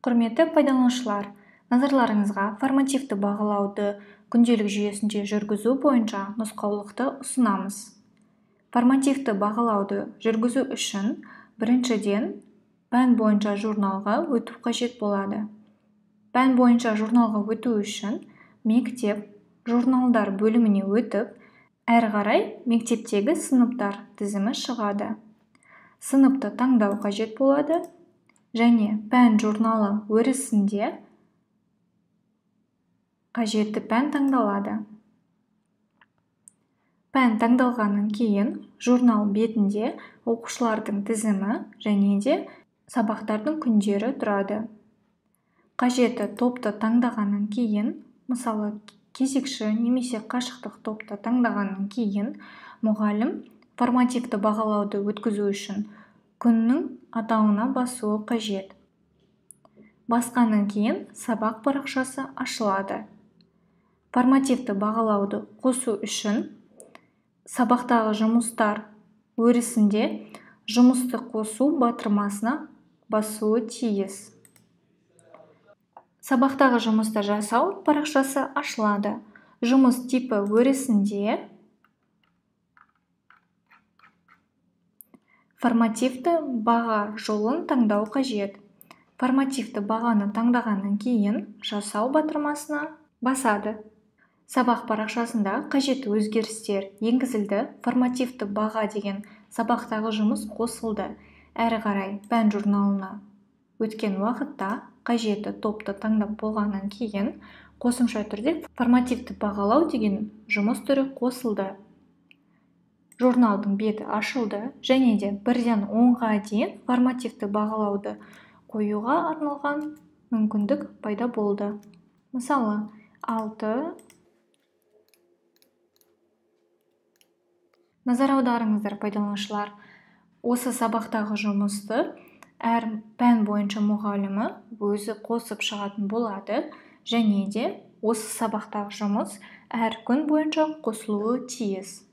Құрметті пайдаланушылар, назарларыңызға формативті бағалауды күнделік жүйесінде жүргізу бойынша нұсқаулықты ұсынамыз. Формативті бағалауды жүргізу үшін біріншіден пән бойынша журналға өту қажет болады. Пән бойынша журналға өту үшін мектеп журналдар бөліміне өтіп, әрі қарай мектептегі сыныптар тізімі шығады. Сыныпты таңдау қажет болады және пән журналы өрісінде қажетті пән таңдалады. Пән таңдалғаннан кейін журнал бетінде оқушылардың тізімі және де сабақтардың күндері тұрады. Қажетті топты таңдағаннан кейін, мысалы кезекші немесе қашықтық топты таңдағаннан кейін, мұғалім формативті бағалауды өткізу үшін күннің атауына басуы қажет. Басқаннан кейін сабақ парақшасы ашылады. Формативті бағалауды қосу үшін сабақтағы жұмыстар өрісінде жұмысты қосу батырмасына басуы тиіс. Сабақтағы жұмысты жасау парақшасы ашылады. Жұмыс типі өрісінде формативті баға жолын таңдау қажет. Формативті бағаны таңдағаннан кейін жасау батырмасына басады. Сабақ парақшасында қажетті өзгерістер енгізілді. Формативті баға деген сабақтағы жұмыс қосылды. Әрі қарай пән журналына өткен уақытта қажетті топты таңдап болғаннан кейін қосымша түрде формативті бағалау деген жұмыс түрі қосылды. Журналдың беті ашылды және де 1-ден 10-ға дейін формативті бағалауды қоюға арналған мүмкіндік пайда болды. Мысалы, 6. Назар аударыңыздар, пайдаланушылар. Осы сабақтағы жұмысты әр пән бойынша мұғалімі өзі қосып шығатын болады және де осы сабақтағы жұмыс әр күн бойынша қосылуы тиіс.